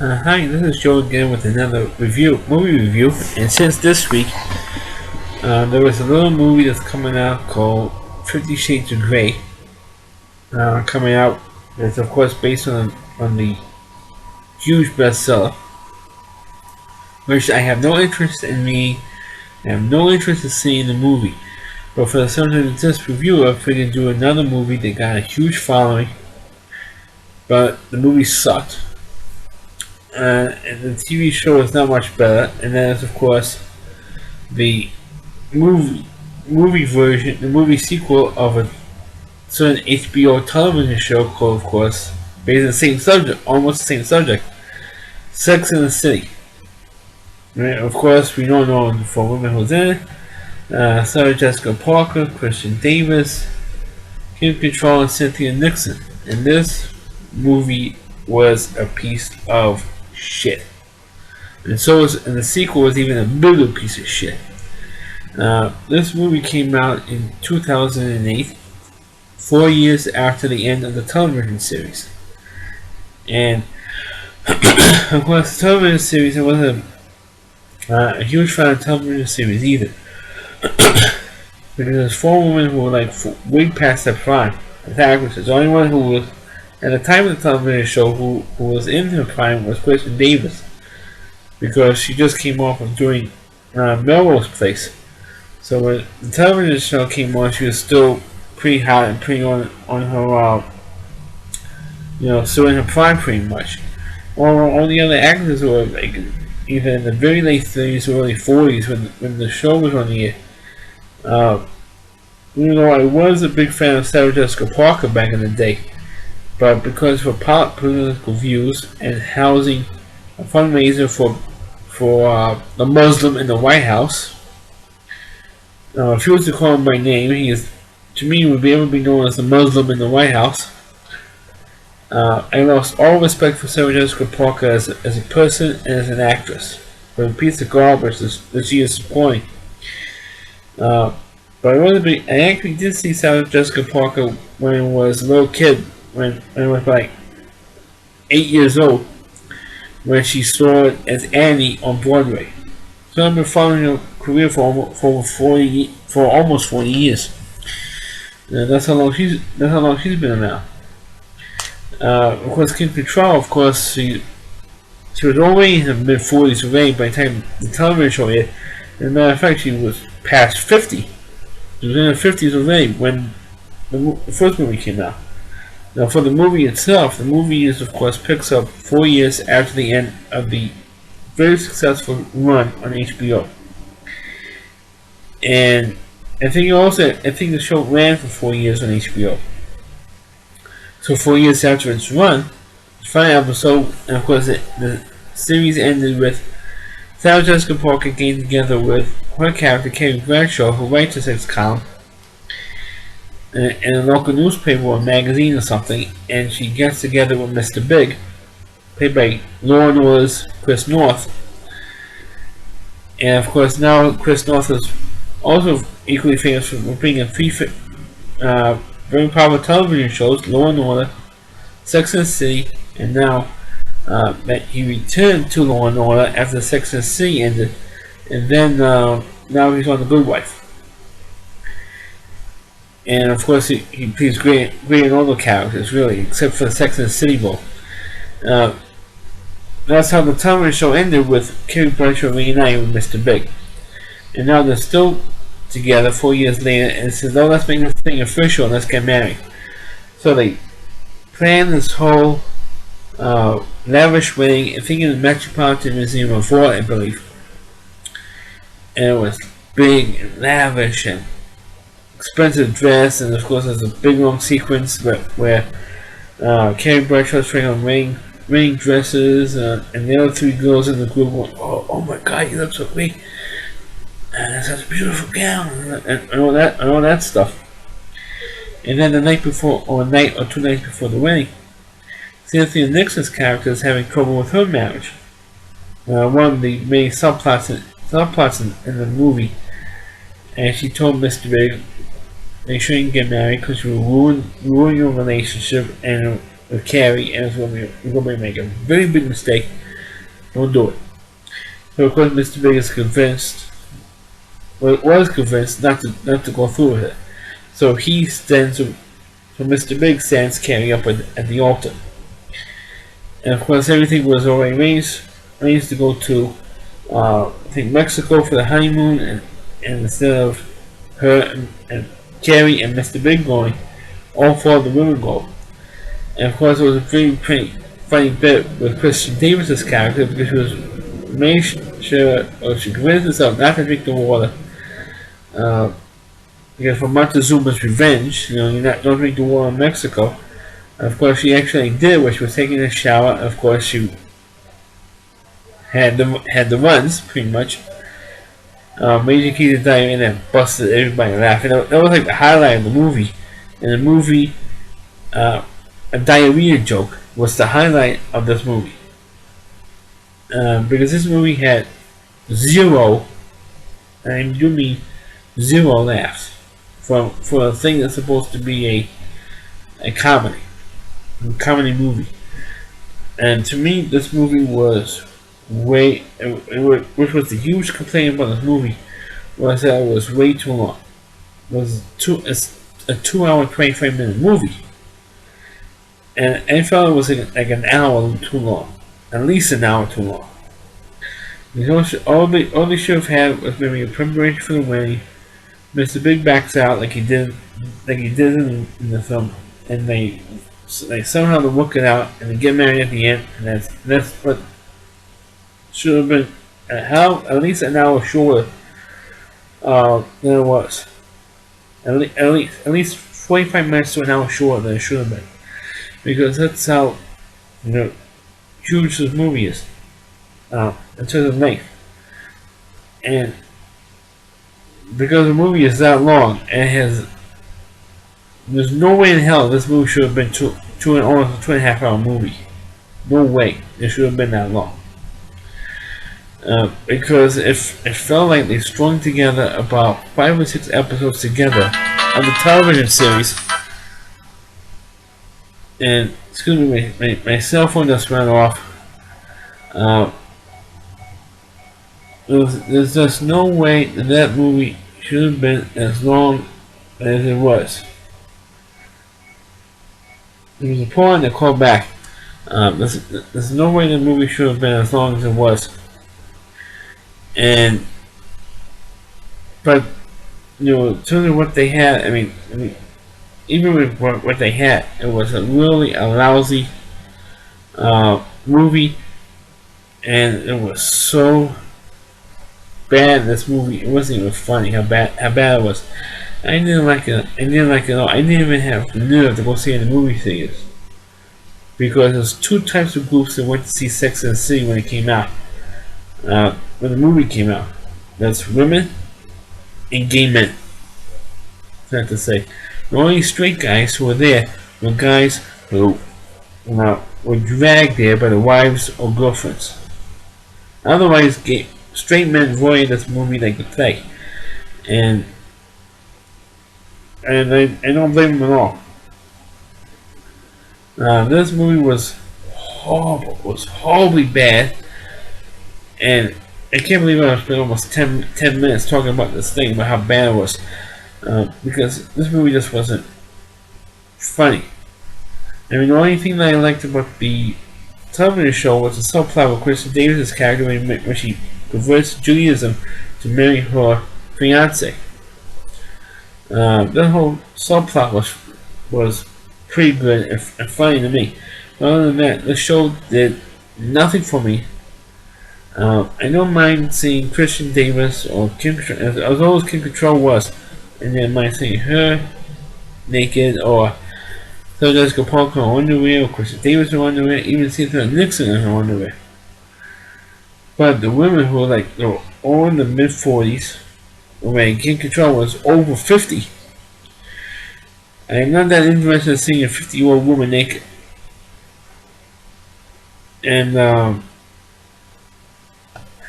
Hi, this is Joe again with another movie review. And since this week, there was a little movie that's coming out called 50 Shades of Grey. Coming out, it's of course based on the huge bestseller, which I have no interest in reading. I have no interest in seeing the movie. But for the subject of this review, I figured do another movie that got a huge following, but the movie sucked. And the TV show is not much better, and that is of course the movie movie version, the movie sequel of a certain HBO television show called, of course, based on the same subject, almost the same subject, Sex in the City. Right? Of course, we don't know the four women who's in it. Sarah Jessica Parker, Christian Davis, Kim Cattrall, and Cynthia Nixon. And this movie was a piece of shit. And the sequel was even a bigger piece of shit. This movie came out in 2008, 4 years after the end of the television series. And of course, the television series, I wasn't a huge fan of the television series either. Because there's four women who were like way past their prime as actresses. The only one who was, at the time of the television show, who was in her prime was Kristen Davis. Because she just came off of doing Melrose Place. So when the television show came on, she was still pretty hot and pretty on her, still in her prime pretty much. All the other actors were like either in the very late 30s or early 40s when the show was on the air. Even though I was a big fan of Sarah Jessica Parker back in the day, but because of her political views and housing a fundraiser for the Muslim in the White House. If you was to call him by name, he is, to me, would be able to be known as the Muslim in the White House. I lost all respect for Sarah Jessica Parker as a person and as an actress. For the piece of garbage that she is supporting. But I actually did see Sarah Jessica Parker when I was a little kid, when I was like 8 years old, when she saw it as Annie on Broadway. So I've been following her career for almost 40 years. That's how long she's been around. Of course, Kim Cattrall, of course, she was already in her mid-40s already by the time the television show aired. As a matter of fact, she was past 50. She was in her 50s already when the first movie came out. Now, for the movie itself, the movie of course picks up 4 years after the end of the very successful run on HBO. And I think the show ran for 4 years on HBO. So 4 years after its run, the final episode, and of course the series ended with Sarah Jessica Parker getting together with her character Carrie Bradshaw, who writes a sex column in a local newspaper or magazine or something, and she gets together with Mr. Big, played by Law and Order's Chris North. And of course now Chris North is also equally famous for being in three very popular television shows, Law and Order, Sex and the City, and now that he returned to Law and Order after Sex and the City ended, and then now he's on The Good Wife. And of course he plays great in all the characters, really, except for the Sex and the City role. That's how the television show ended, with Carrie Bradshaw reuniting with Mr. Big. And now they're still together 4 years later, and says, "Oh, let's make this thing official and let's get married." So they planned this whole lavish wedding, I think in the Metropolitan Museum of Art, I believe. And it was big and lavish and expensive dress, and of course there's a big long sequence where Carrie Bradshaw's trying on wedding dresses, and the other three girls in the group went, oh my god, you look so great, and it's such a beautiful gown, and all that stuff. And then the night before, or a night or 2 nights before the wedding, Cynthia Nixon's character is having trouble with her marriage. One of the main subplots in the movie, and she told Mr. Big they shouldn't get married because you will ruin your relationship, and with Carrie, and we're going to make a very big mistake. Don't do it. So of course, Mr. Big is convinced, well, was convinced not to go through with it. So he stands, so Mr. Big stands Carrie up at the altar, and of course, everything was already arranged to go to, I think, Mexico for the honeymoon, and instead of her and Carrie and Mr. Big going, all four of the women go. And of course, it was a pretty funny bit with Christian Davis's character, because she was made sure, or she convinced herself not to drink the water, because for Montezuma's revenge, don't drink the water in Mexico. And of course, she actually did, when she was taking a shower. And of course, she had the runs pretty much. Major Key to diarrhea, and that busted everybody laughing. That was like the highlight of the movie. In the movie, a diarrhea joke was the highlight of this movie. Because this movie had zero, and I do mean zero laughs, for a thing that's supposed to be a comedy movie. And to me, this movie was which was the huge complaint about this movie, was that it was way too long. It was a 2 hour 25-minute movie, and I felt it was like an hour too long, at least an hour too long. All they should have had was maybe a preparation for the wedding. Mr. Big backs out like he did in the film, and they somehow they work it out and they get married at the end, and that's what should have been at least an hour shorter than it was. At least 45 minutes to an hour shorter than it should have been, because that's how huge this movie is in terms of length. And because the movie is that long, and there's no way in hell this movie should have been almost a 2.5 hour movie. No way it should have been that long. Because it felt like they strung together about 5 or 6 episodes together of the television series. And excuse me, my cell phone just ran off. There's just no way that movie should have been as long as it was. There was a point that called back. There's no way the movie should have been as long as it was. But in terms of what they had, I mean, even with what they had, it was a lousy movie, and it was so bad. This movie, it wasn't even funny how bad it was. I didn't like it. I didn't like it at all. I didn't even have the nerve to go see it in the movie theaters, because there's 2 types of groups that went to see Sex and the City when it came out. When the movie came out, that's women and gay men. Not to say, the only straight guys who were there were guys who were dragged there by their wives or girlfriends. Otherwise, straight men avoided this movie like the plague, and I don't blame them at all. This movie was horrible. It was horribly bad. And I can't believe I spent almost 10 minutes talking about this thing, about how bad it was. Because this movie just wasn't funny. I mean, the only thing that I liked about the television show was the subplot with Christian Davis' character when she converts to Judaism to marry her fiance. That whole subplot was pretty good and funny to me. But other than that, the show did nothing for me. I don't mind seeing Christian Davis or Kim, as old as Kim Cattrall was, and then mind seeing her naked, or Sarah Jessica Parker in underwear, or Christian Davis in underwear, even Cynthia Nixon in her underwear. But the women who were all in the mid-40s, when Kim Cattrall was over 50, I'm not that interested in seeing a 50-year-old woman naked. And I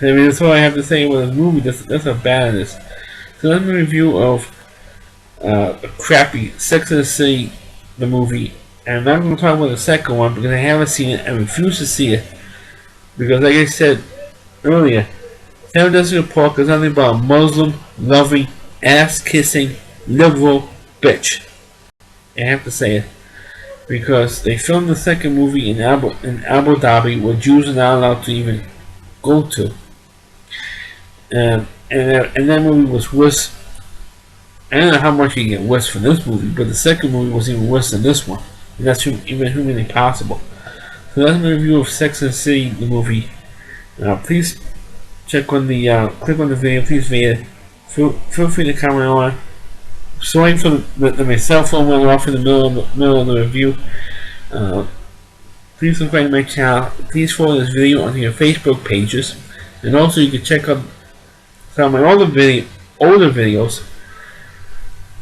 mean, that's all I have to say about this movie. That's how bad it is. So that's my review of a crappy Sex and the City, the movie, And I'm not going to talk about the second one because I haven't seen it. I refuse to see it because, like I said earlier, Sam Jessica Parker is nothing but a Muslim loving, ass kissing, liberal bitch. I have to say it because they filmed the second movie in Abu Dhabi, where Jews are not allowed to even go to, and that movie was worse. I don't know how much you get worse from this movie, but the second movie was even worse than this one, and that's even humanly possible. So that's my review of Sex and the City, the movie. Please check on the click on the video. Please rate it. Feel free to comment on. Sorry for my cell phone went off in the middle of the review. Please subscribe to my channel. Please follow this video on your Facebook pages, and also you can check out some of my older videos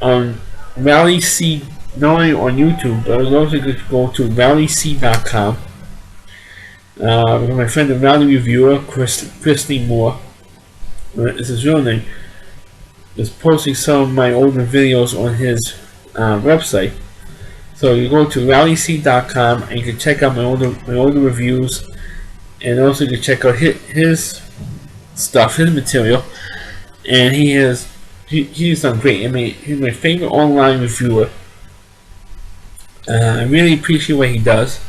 on Rally C, not only on YouTube, but also you could go to rallyc.com. With my friend the Rally Reviewer, Christy Moore, this is his real name, is posting some of my older videos on his website. So you go to rallyc.com and you can check out my older reviews, and also you can check out his stuff, his material, and he's done great. I mean, he's my favorite online reviewer. I really appreciate what he does.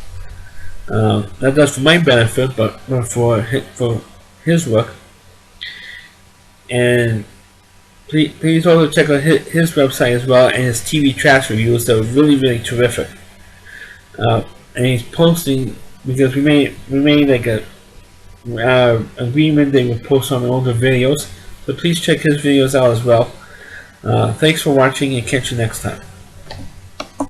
Not just for my benefit, but for his work. And please also check out his website as well, and his TV trash reviews that are really terrific. And he's posting, because we made like a agreement they would post on the older videos. So please check his videos out as well. Thanks for watching, and catch you next time.